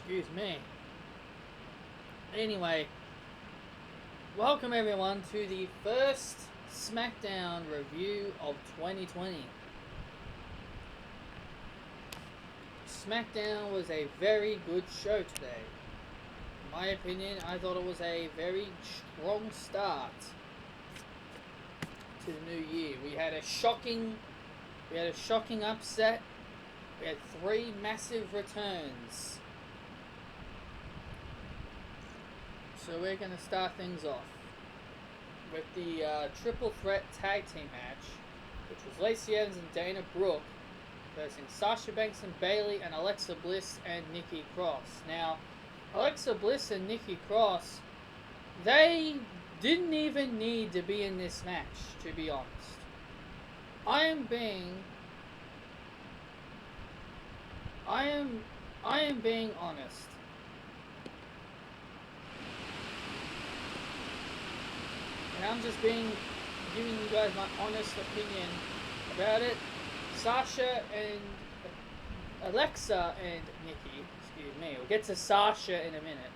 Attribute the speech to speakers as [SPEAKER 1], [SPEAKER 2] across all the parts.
[SPEAKER 1] Excuse me. Anyway, welcome everyone to the first Smackdown review of 2020. Smackdown was a very good show today. In my opinion, I thought it was a very strong start to the new year. We had a shocking upset. We had 3 massive returns. So we're going to start things off with the triple threat tag team match, which was Lacey Evans and Dana Brooke versus Sasha Banks and Bayley and Alexa Bliss and Nikki Cross. Now, Alexa Bliss and Nikki Cross, they didn't even need to be in this match, to be honest. I am being honest. And I'm just giving you guys my honest opinion about it. Sasha and Alexa and Nikki, excuse me, we'll get to Sasha in a minute.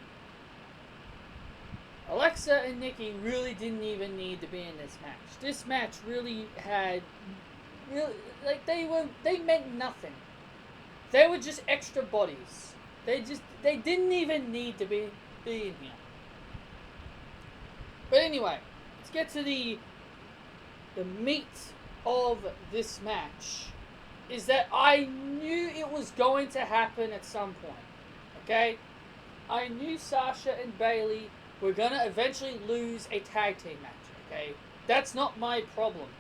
[SPEAKER 1] Alexa and Nikki really didn't even need to be in this match. This match really they meant nothing. They were just extra bodies. They didn't even need to be in here. But anyway, let's get to the meat of this match. Is that I knew it was going to happen at some point. Okay? I knew Sasha and Bayley were going to eventually lose a tag team match. Okay? That's not my problem.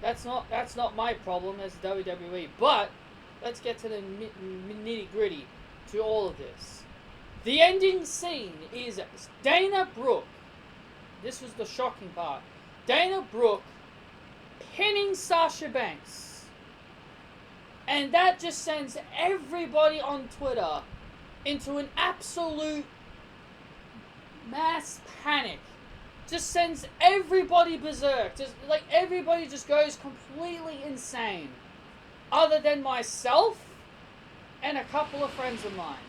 [SPEAKER 1] That's not my problem as WWE. But let's get to the nitty gritty to all of this. The ending scene is Dana Brooke. This was the shocking part. Dana Brooke pinning Sasha Banks. And that just sends everybody on Twitter into an absolute mass panic. Just sends everybody berserk. Everybody just goes completely insane. Other than myself and a couple of friends of mine.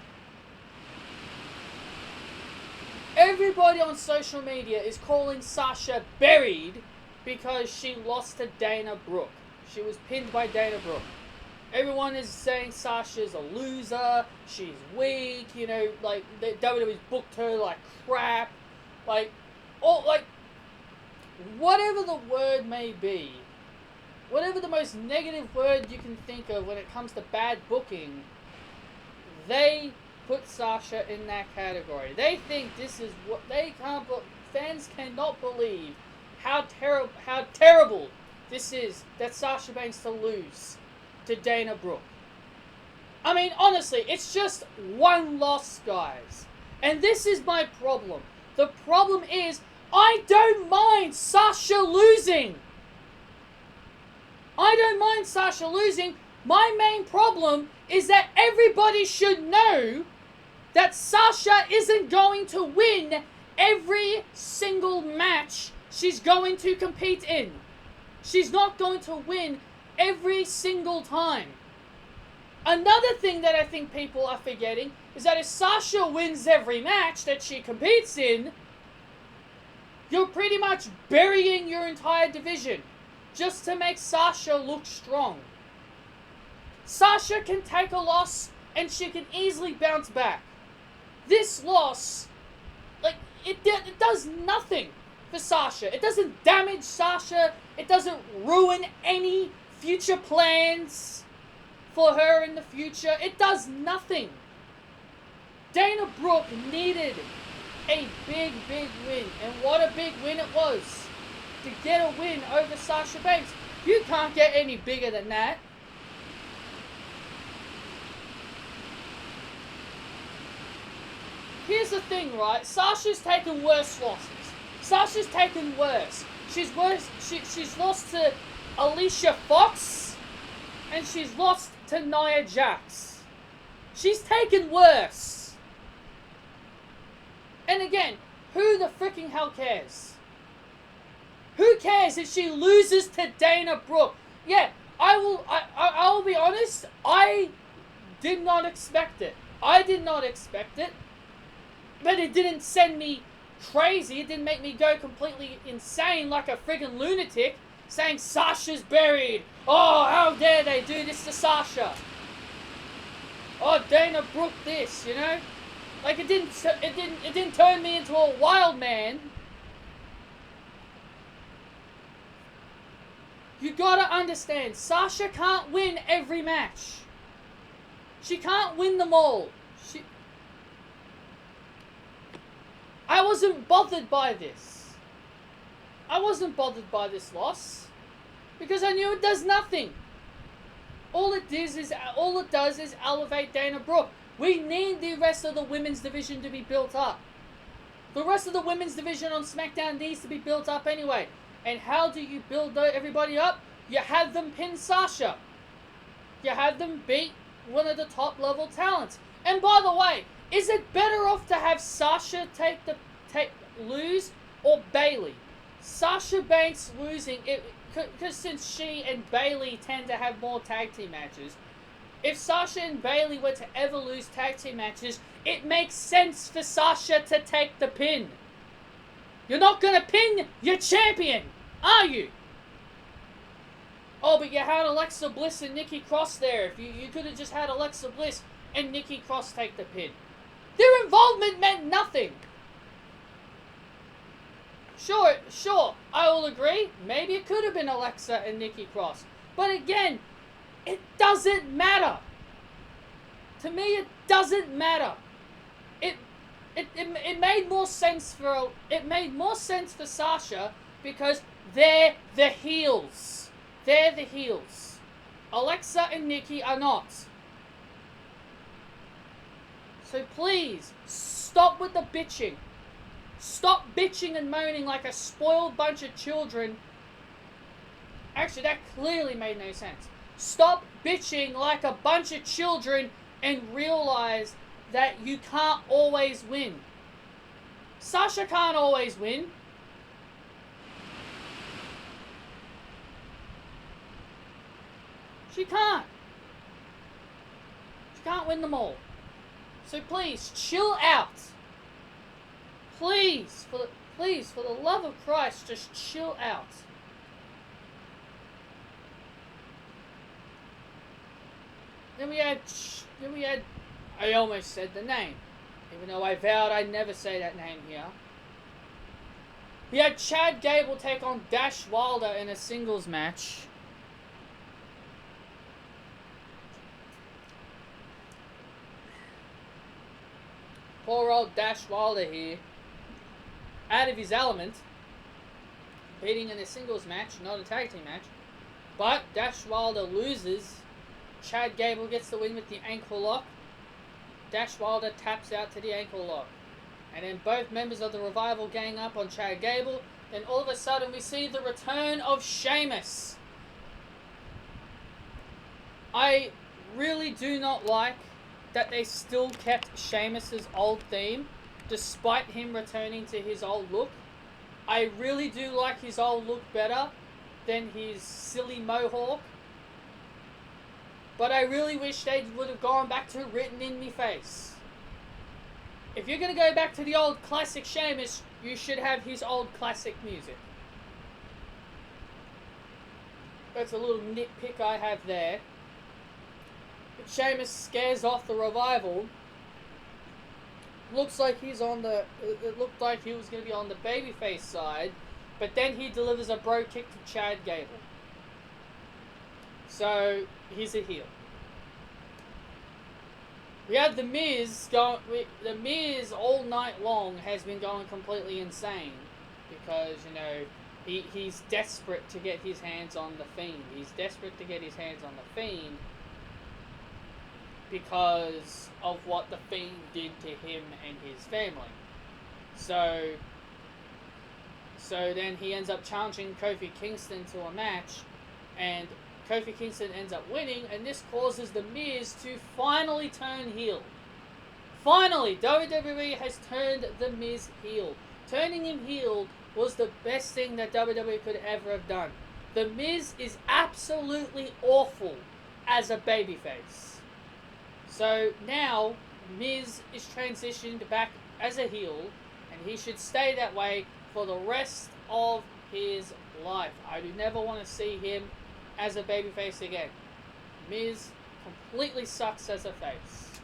[SPEAKER 1] Everybody on social media is calling Sasha buried because she lost to Dana Brooke. She was pinned by Dana Brooke. Everyone is saying Sasha's a loser, she's weak, the WWE's booked her like crap, whatever the word may be, whatever the most negative word you can think of when it comes to bad booking, they put Sasha in that category. They think this is what they can't. Fans cannot believe how terrible this is that Sasha Banks to lose to Dana Brooke. I mean, honestly, it's just one loss, guys, and this is my problem. The problem is I don't mind Sasha losing. I don't mind Sasha losing. My main problem is that everybody should know that Sasha isn't going to win every single match she's going to compete in. She's not going to win every single time. Another thing that I think people are forgetting is that if Sasha wins every match that she competes in, you're pretty much burying your entire division just to make Sasha look strong. Sasha can take a loss and she can easily bounce back. This loss, it does nothing for Sasha. It doesn't damage Sasha. It doesn't ruin any future plans for her in the future. It does nothing. Dana Brooke needed a big win. And what a big win it was. To get a win over Sasha Banks. You can't get any bigger than that. Here's the thing, right? Sasha's taken worse losses. Sasha's taken worse. She's lost to Alicia Fox, and she's lost to Nia Jax. She's taken worse. And again, who the freaking hell cares? Who cares if she loses to Dana Brooke? Yeah, I will be honest, I did not expect it. I did not expect it, but it didn't send me crazy. It didn't make me go completely insane like a friggin' lunatic saying Sasha's buried. Oh, how dare they do this to Sasha? Oh, Dana Brooke this, you know? Like it didn't turn me into a wild man. You gotta understand, Sasha can't win every match. She can't win them all. I wasn't bothered by this. I wasn't bothered by this loss because I knew it does nothing. All it does is elevate Dana Brooke. We need the rest of the women's division to be built up. The rest of the women's division on SmackDown needs to be built up anyway. And how do you build everybody up? You have them pin Sasha. You have them beat one of the top level talents. And by the way, is it better off to have Sasha lose or Bayley? Sasha Banks losing, because since she and Bayley tend to have more tag team matches, if Sasha and Bayley were to ever lose tag team matches, it makes sense for Sasha to take the pin. You're not gonna pin your champion, are you? Oh, but you had Alexa Bliss and Nikki Cross there. If you could have just had Alexa Bliss and Nikki Cross take the pin. Their involvement meant nothing. Sure, I will agree. Maybe it could have been Alexa and Nikki Cross. But again, it doesn't matter. To me, it doesn't matter. It made more sense for Sasha because they're the heels. They're the heels. Alexa and Nikki are not. So please, stop with the bitching. Stop bitching and moaning like a spoiled bunch of children. Actually, that clearly made no sense. Stop bitching like a bunch of children and realize that you can't always win. Sasha can't always win. She can't. She can't win them all. So please, chill out. Please, for the love of Christ, just chill out. Then we had, I almost said the name, even though I vowed I'd never say that name here. We had Chad Gable take on Dash Wilder in a singles match. Poor old Dash Wilder here, out of his element, beating in a singles match, not a tag team match. But Dash Wilder loses. Chad Gable gets the win with the ankle lock. Dash Wilder taps out to the ankle lock. And then both members of the Revival gang up on Chad Gable. Then all of a sudden we see the return of Sheamus. I really do not like that they still kept Sheamus's old theme, despite him returning to his old look. I really do like his old look better than his silly mohawk. But I really wish they would have gone back to Written in Me Face. If you're going to go back to the old classic Sheamus, you should have his old classic music. That's a little nitpick I have there. But Sheamus scares off the Revival. Looks like he's on the... It looked like he was going to be on the babyface side. But then he delivers a bro kick to Chad Gable. So, he's a heel. We have The Miz going... The Miz all night long has been going completely insane. Because, you know, he's desperate to get his hands on The Fiend. He's desperate to get his hands on The Fiend because of what The Fiend did to him and his family. So then he ends up challenging Kofi Kingston to a match, and Kofi Kingston ends up winning, and this causes The Miz to finally turn heel. Finally, WWE has turned The Miz heel. Turning him heel was the best thing that WWE could ever have done. The Miz is absolutely awful as a babyface. So now, Miz is transitioned back as a heel, and he should stay that way for the rest of his life. I do never want to see him as a babyface again. Miz completely sucks as a face.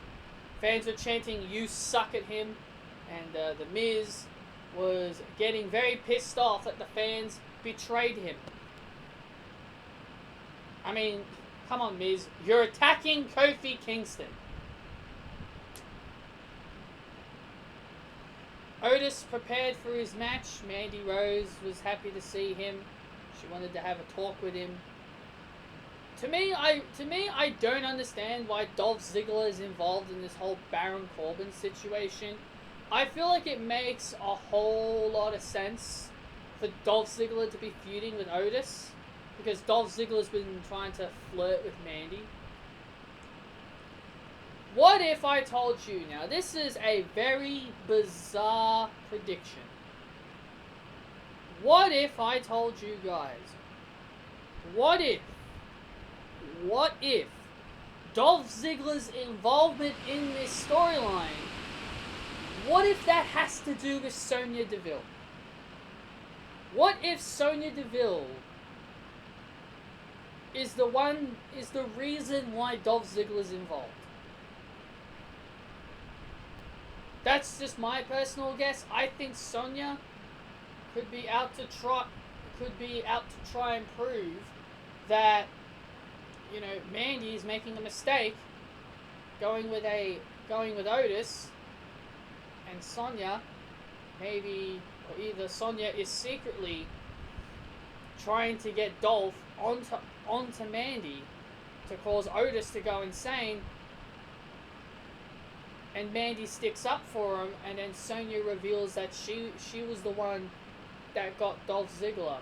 [SPEAKER 1] Fans were chanting, "You suck" at him, and the Miz was getting very pissed off that the fans betrayed him. I mean, come on, Miz. You're attacking Kofi Kingston. Otis prepared for his match. Mandy Rose was happy to see him. She wanted to have a talk with him. To me, I don't understand why Dolph Ziggler is involved in this whole Baron Corbin situation. I feel like it makes a whole lot of sense for Dolph Ziggler to be feuding with Otis, because Dolph Ziggler's been trying to flirt with Mandy. What if I told you, now this is a very bizarre prediction. What if I told you guys, what if Dolph Ziggler's involvement in this storyline, what if that has to do with Sonya Deville? What if Sonya Deville is the reason why Dolph Ziggler's involved? That's just my personal guess. I think Sonya could be out to try and prove that, you know, Mandy is making a mistake going with Otis, and Sonya either Sonya is secretly trying to get Dolph onto Mandy to cause Otis to go insane, and Mandy sticks up for him, and then Sonya reveals that she was the one that got Dolph Ziggler.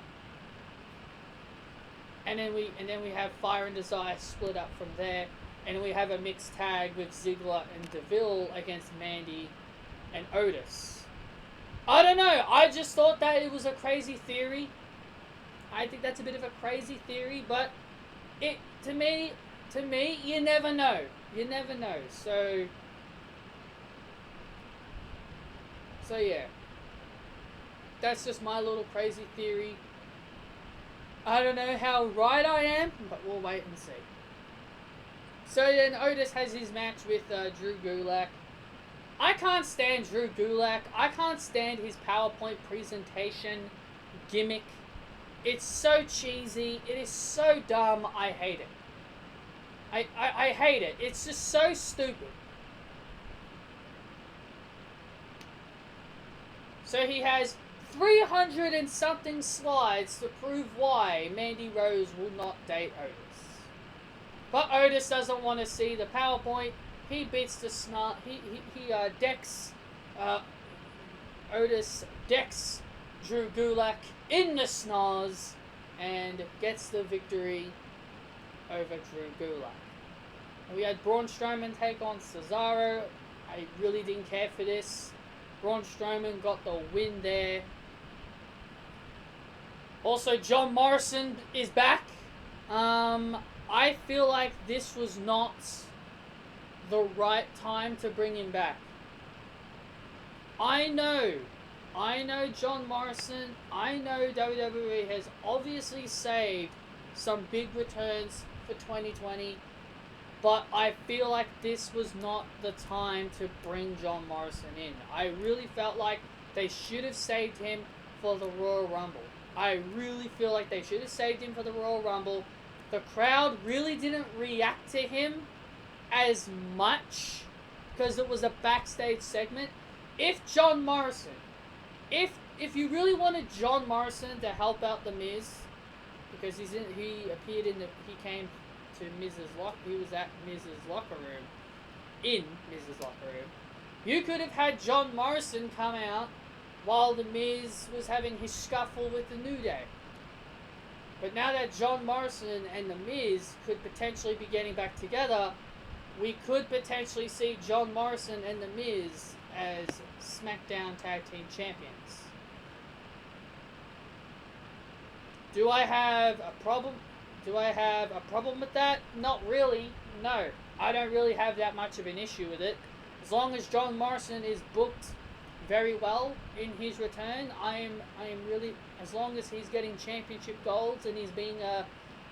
[SPEAKER 1] And then we have Fire and Desire split up from there, and we have a mixed tag with Ziggler and Deville against Mandy and Otis. I don't know. I just thought that it was a crazy theory. I think that's a bit of a crazy theory, but to me, you never know. You never know. So yeah. That's just my little crazy theory. I don't know how right I am, but we'll wait and see. So then Otis has his match with Drew Gulak. I can't stand Drew Gulak. I can't stand his PowerPoint presentation gimmick. It's so cheesy. It is so dumb. I hate it. I hate it. It's just so stupid. So he has 300 and something slides to prove why Mandy Rose will not date Otis. But Otis doesn't want to see the PowerPoint. He beats the snot. Otis decks Drew Gulak in the snars and gets the victory over Drew Gulak. And we had Braun Strowman take on Cesaro. I really didn't care for this. Braun Strowman got the win there. Also, John Morrison is back. I feel like this was not the right time to bring him back. I know John Morrison. I know WWE has obviously saved some big returns for 2020. But I feel like this was not the time to bring John Morrison in. I really felt like they should have saved him for the Royal Rumble. I really feel like they should have saved him for the Royal Rumble. The crowd really didn't react to him as much because it was a backstage segment. If John Morrison, if you really wanted John Morrison to help out the Miz, because he came to he was at Miz's locker room, in Miz's locker room. You could have had John Morrison come out while the Miz was having his scuffle with the New Day. But now that John Morrison and the Miz could potentially be getting back together, we could potentially see John Morrison and the Miz as SmackDown Tag Team Champions. Do I have a problem with that? Not really. No. I don't really have that much of an issue with it. as long as John Morrison is booked very well in his return, I am really, as long as he's getting championship golds and he's being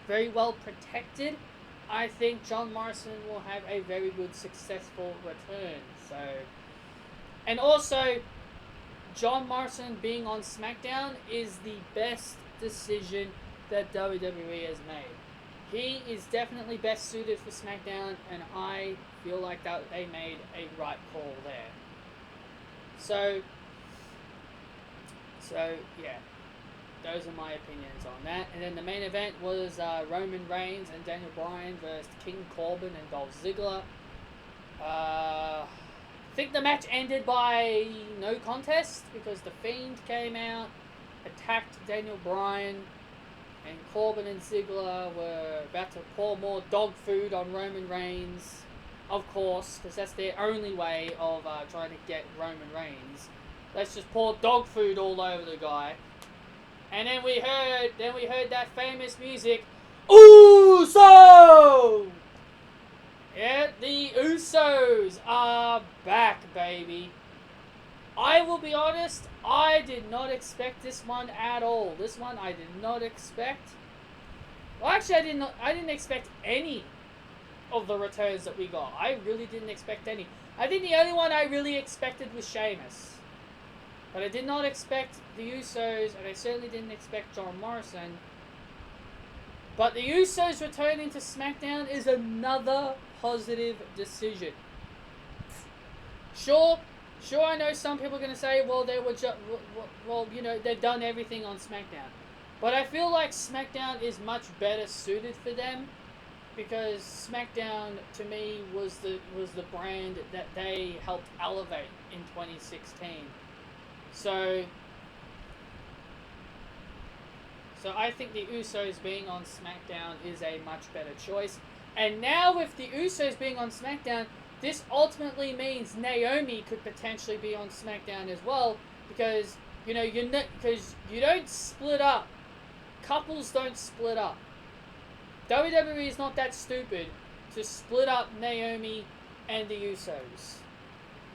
[SPEAKER 1] very well protected, I think John Morrison will have a very good, successful return. So, and also, John Morrison being on Smackdown is the best decision that WWE has made. He is definitely best suited for Smackdown, and I feel like that they made a right call there. So yeah, those are my opinions on that. And then the main event was Roman Reigns and Daniel Bryan versus King Corbin and Dolph Ziggler. I think the match ended by no contest because the Fiend came out, attacked Daniel Bryan, and Corbin and Ziggler were about to pour more dog food on Roman Reigns, of course, because that's their only way of trying to get Roman Reigns. Let's just pour dog food all over the guy. And then we heard that famous music, Uso! Yeah, the Usos are back, baby. I will be honest, I did not expect this one at all. This one I did not expect. Well, actually, I didn't expect any of the returns that we got. I really didn't expect any. I think the only one I really expected was Sheamus. But I did not expect the Usos, and I certainly didn't expect John Morrison. But the Usos returning to SmackDown is another positive decision. Sure, I know some people are going to say, well, they were they've done everything on SmackDown. But I feel like SmackDown is much better suited for them, because SmackDown to me was the brand that they helped elevate in 2016. So I think the Usos being on SmackDown is a much better choice. And now with the Usos being on SmackDown, this ultimately means Naomi could potentially be on SmackDown as well, because you don't split up. Couples don't split up. WWE is not that stupid to split up Naomi and the Usos.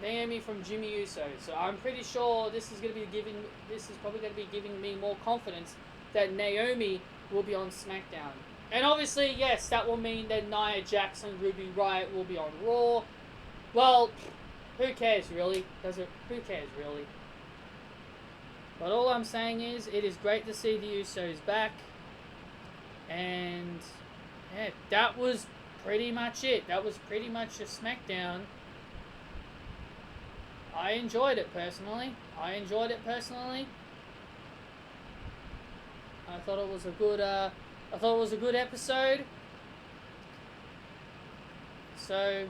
[SPEAKER 1] Naomi from Jimmy Uso. So I'm pretty sure this is probably going to be giving me more confidence that Naomi will be on SmackDown. And obviously, yes, that will mean that Nia Jax and Ruby Riott will be on Raw. Well, who cares really? Who cares really? But all I'm saying is, it is great to see the Usos back. And yeah, that was pretty much it. That was pretty much a SmackDown. I enjoyed it personally. I thought it was a good episode. So,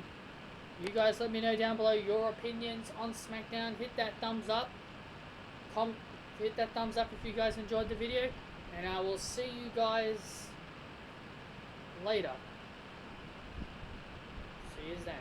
[SPEAKER 1] you guys let me know down below your opinions on SmackDown. Hit that thumbs up. Hit that thumbs up if you guys enjoyed the video. And I will see you guys later. See you then.